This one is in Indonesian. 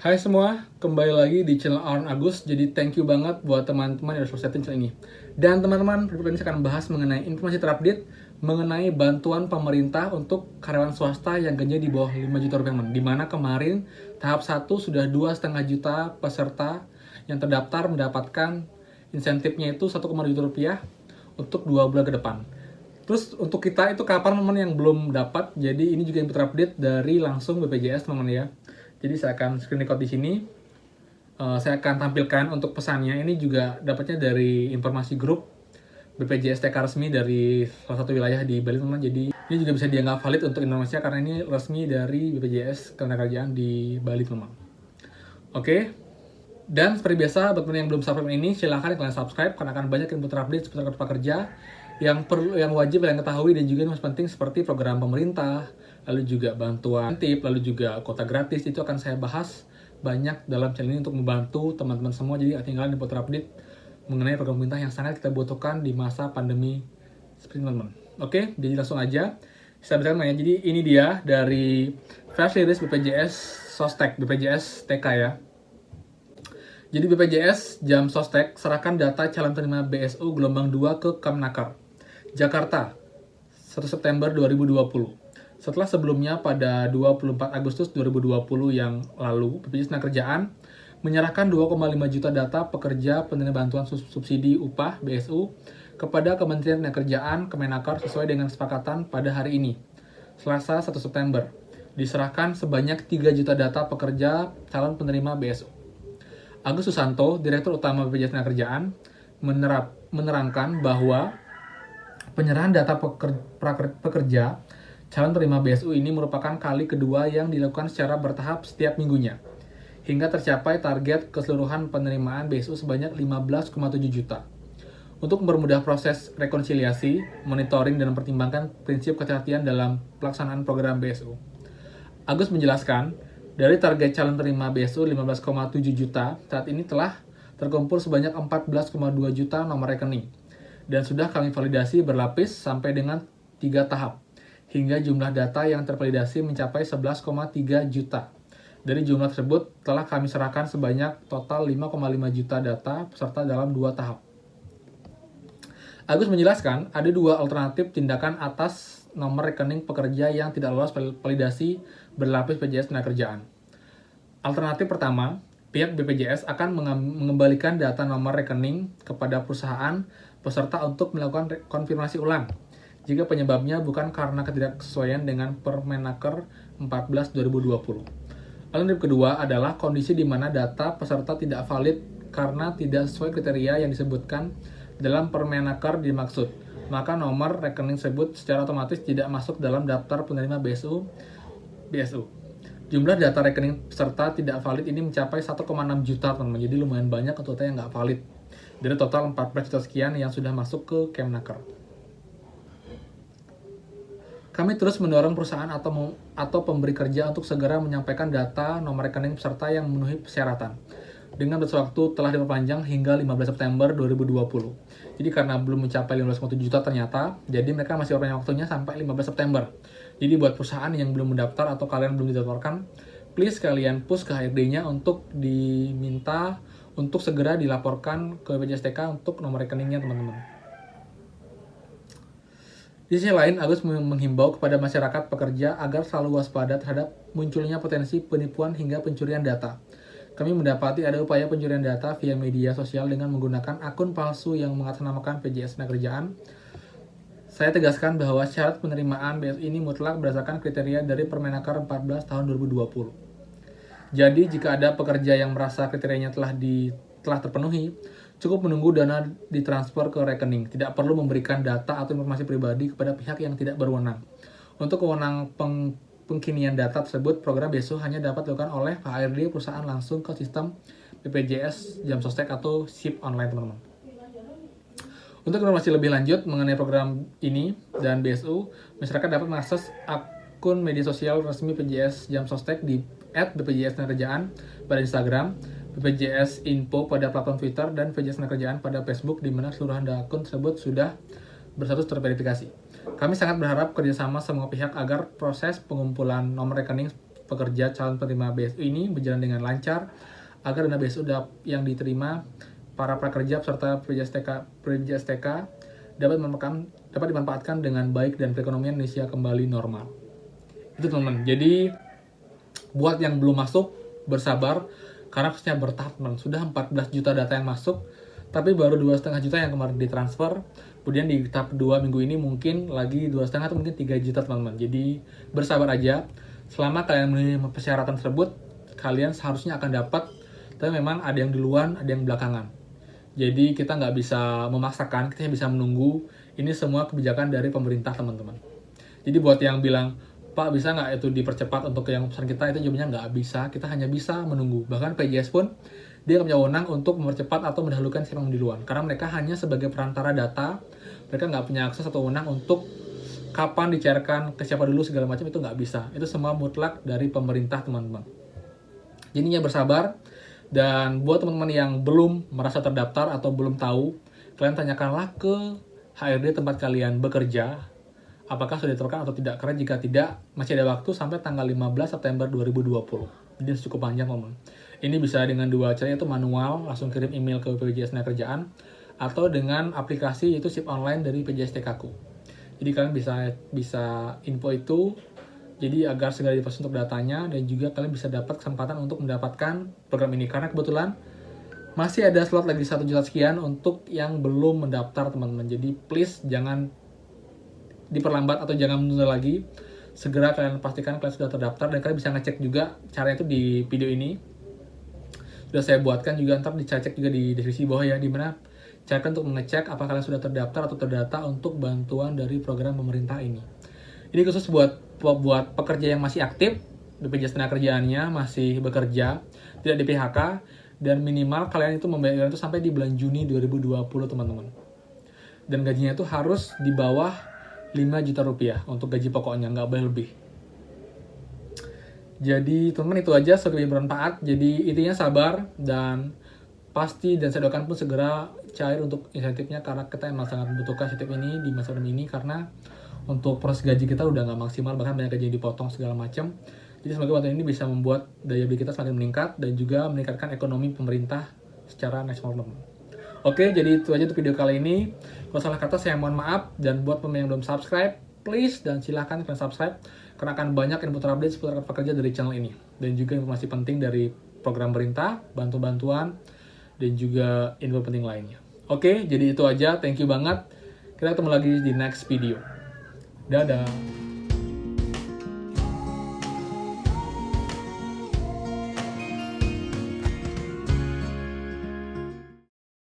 Hai semua, kembali lagi di channel Aaron Agus. Jadi thank you banget buat teman-teman yang udah suksesin channel ini. Dan teman-teman, video ini saya akan bahas mengenai informasi terupdate mengenai bantuan pemerintah untuk karyawan swasta yang gajinya di bawah 5 juta rupiah. Di mana kemarin tahap 1 sudah 2,5 juta peserta yang terdaftar mendapatkan insentifnya itu 1,2 juta rupiah untuk 2 bulan ke depan. Terus untuk kita itu kapan teman yang belum dapat, jadi ini juga yang terupdate dari langsung BPJS teman-teman ya. Jadi saya akan screen record di sini. Saya akan tampilkan untuk pesannya. Ini juga dapatnya dari informasi grup BPJS TK resmi dari salah satu wilayah di Bali teman. Jadi ini juga bisa dianggap valid untuk Indonesia karena ini resmi dari BPJS Ketenagakerjaan di Bali teman. Oke. Dan seperti biasa, buat teman yang belum subscribe ini, silahkan kalian subscribe karena akan banyak info terupdate seputar kartu prakerja yang wajib kalian ketahui dan juga yang most penting seperti program pemerintah, lalu juga bantuan tip, lalu juga kuota gratis. Itu akan saya bahas banyak dalam channel ini untuk membantu teman-teman semua. Jadi tinggal info terupdate mengenai program pemerintah yang sangat kita butuhkan di masa pandemi seperti teman-teman. Oke, jadi langsung aja saya berikan ya. Jadi ini dia dari flash release BPJS Sostek, BPJS TK ya. Jadi BPJS Jam Sostek serahkan data calon penerima BSU gelombang 2 ke Kemnaker. Jakarta, 1 September 2020. Setelah sebelumnya pada 24 Agustus 2020 yang lalu, BPJS Tenagakerjaan menyerahkan 2,5 juta data pekerja penerima bantuan subsidi upah BSU kepada Kementerian Tenagakerjaan Kemenaker sesuai dengan kesepakatan pada hari ini, Selasa 1 September. Diserahkan sebanyak 3 juta data pekerja calon penerima BSU. Agus Susanto, Direktur Utama BPJS Tenagakerjaan, menerangkan bahwa penyerahan data pekerja calon penerima BSU ini merupakan kali kedua yang dilakukan secara bertahap setiap minggunya, hingga tercapai target keseluruhan penerimaan BSU sebanyak 15,7 juta. Untuk mempermudah proses rekonsiliasi, monitoring, dan mempertimbangkan prinsip kehati-hatian dalam pelaksanaan program BSU. Agus menjelaskan, dari target calon penerima BSU 15,7 juta, saat ini telah terkumpul sebanyak 14,2 juta nomor rekening, dan sudah kami validasi berlapis sampai dengan 3 tahap, hingga jumlah data yang tervalidasi mencapai 11,3 juta. Dari jumlah tersebut, telah kami serahkan sebanyak total 5,5 juta data peserta dalam 2 tahap. Agus menjelaskan, ada 2 alternatif tindakan atas nomor rekening pekerja yang tidak lolos validasi berlapis BPJS Tenagakerjaan. Alternatif pertama, pihak BPJS akan mengembalikan data nomor rekening kepada perusahaan peserta untuk melakukan konfirmasi ulang jika penyebabnya bukan karena ketidaksesuaian dengan Permenaker 14/2020. Alternatif kedua adalah kondisi di mana data peserta tidak valid karena tidak sesuai kriteria yang disebutkan dalam Permenaker dimaksud, maka nomor rekening tersebut secara otomatis tidak masuk dalam daftar penerima BSU. Jumlah data rekening peserta tidak valid ini mencapai 1,6 juta teman-teman, jadi lumayan banyak untuk yang nggak valid dari total 14 juta sekian yang sudah masuk ke Kemnaker. Kami terus mendorong perusahaan atau pemberi kerja untuk segera menyampaikan data nomor rekening peserta yang memenuhi persyaratan. Dengan batas waktu telah diperpanjang hingga 15 September 2020. Jadi karena belum mencapai 15,7 juta ternyata, jadi mereka masih perpanjang waktunya sampai 15 September. Jadi buat perusahaan yang belum mendaftar atau kalian belum didaftarkan, please kalian push ke HRD-nya untuk diminta untuk segera dilaporkan ke BPJS TK untuk nomor rekeningnya teman-teman. Di sisi lain, Agus menghimbau kepada masyarakat pekerja agar selalu waspada terhadap munculnya potensi penipuan hingga pencurian data. Kami mendapati ada upaya pencurian data via media sosial dengan menggunakan akun palsu yang mengatasnamakan BPJS Tenagakerjaan. Saya tegaskan bahwa syarat penerimaan BSU ini mutlak berdasarkan kriteria dari Permenaker 14 tahun 2020. Jadi, jika ada pekerja yang merasa kriterianya telah terpenuhi, cukup menunggu dana ditransfer ke rekening. Tidak perlu memberikan data atau informasi pribadi kepada pihak yang tidak berwenang. Untuk wewenang pengkinian data tersebut, program BSU hanya dapat dilakukan oleh HRD perusahaan langsung ke sistem BPJS Jam Sostek atau SIP online teman-teman. Untuk informasi lebih lanjut mengenai program ini dan BSU, masyarakat dapat mengakses akun media sosial resmi BPJS Jam Sostek di @BPJS Tenagakerjaan pada Instagram, BPJS Info pada platform Twitter, dan BPJS Tenagakerjaan pada Facebook, di mana keseluruhan akun tersebut sudah berstatus terverifikasi. Kami sangat berharap kerjasama semua pihak agar proses pengumpulan nomor rekening pekerja calon penerima BSU ini berjalan dengan lancar agar dana BSU yang diterima para prakerja serta pekerja STK dapat dimanfaatkan dengan baik dan perekonomian Indonesia kembali normal. Itu teman-teman. Jadi buat yang belum masuk, bersabar karena prosesnya bertahap teman. Sudah 14 juta data yang masuk, tapi baru 2,5 juta yang kemarin ditransfer. Kemudian di tahap 2 minggu ini mungkin lagi 2,5 atau mungkin 3 juta teman-teman. Jadi bersabar aja. Selama kalian memenuhi persyaratan tersebut, kalian seharusnya akan dapat. Tapi memang ada yang duluan, ada yang belakangan. Jadi kita nggak bisa memaksakan, kita bisa menunggu. Ini semua kebijakan dari pemerintah teman-teman. Jadi buat yang bilang, Pak bisa nggak itu dipercepat untuk yang pesan kita, itu jawabannya nggak bisa, kita hanya bisa menunggu. Bahkan PJS pun dia nggak punya wewenang untuk mempercepat atau mendahulukan sistem duluan, karena mereka hanya sebagai perantara data, mereka nggak punya akses atau wewenang untuk kapan dicairkan ke siapa dulu segala macam, itu nggak bisa. Itu semua mutlak dari pemerintah teman-teman. Jadinya bersabar, dan buat teman-teman yang belum merasa terdaftar atau belum tahu, kalian tanyakanlah ke HRD tempat kalian bekerja, apakah sudah diterapkan atau tidak. Karena jika tidak, masih ada waktu sampai tanggal 15 September 2020. Jadi cukup panjang teman-teman. Ini bisa dengan dua cara, yaitu manual, langsung kirim email ke BPJS Tenagakerjaan, atau dengan aplikasi yaitu SIP online dari PJS TKku. Jadi kalian bisa info itu, jadi agar segera diproses untuk datanya, dan juga kalian bisa dapat kesempatan untuk mendapatkan program ini. Karena kebetulan masih ada slot lagi 1 juta sekian untuk yang belum mendaftar teman-teman. Jadi please jangan diperlambat atau jangan menunda lagi. Segera kalian pastikan kalian sudah terdaftar, dan kalian bisa ngecek juga caranya itu di video ini. Sudah saya buatkan juga, ntar dicek juga di deskripsi bawah ya, dimana cara untuk mengecek apakah kalian sudah terdaftar atau terdata untuk bantuan dari program pemerintah ini. Ini khusus buat pekerja yang masih aktif, BPJS Tenagakerjaannya masih bekerja, tidak di PHK, dan minimal kalian itu membayar itu sampai di bulan Juni 2020 teman-teman. Dan gajinya itu harus di bawah 5 juta rupiah untuk gaji pokoknya, nggak boleh lebih. Jadi teman-teman itu aja, semoga bermanfaat. Jadi intinya sabar, dan pasti dan saya doakan pun segera cair untuk insentifnya, karena kita emang sangat membutuhkan insentif ini di masa pandemi ini, karena untuk proses gaji kita udah nggak maksimal, bahkan banyak gaji yang dipotong segala macam. Jadi semoga bantuan ini bisa membuat daya beli kita semakin meningkat, dan juga meningkatkan ekonomi pemerintah secara nasional. Oke, jadi itu aja untuk video kali ini. Kalau salah kata saya mohon maaf, dan buat pemain yang belum subscribe, please dan silahkan kalian subscribe, karena akan banyak info terupdate seputar pekerja dari channel ini, dan juga informasi penting dari program pemerintah, bantuan-bantuan, dan juga info penting lainnya. Oke, jadi itu aja. Thank you banget. Kita ketemu lagi di next video. Dadah.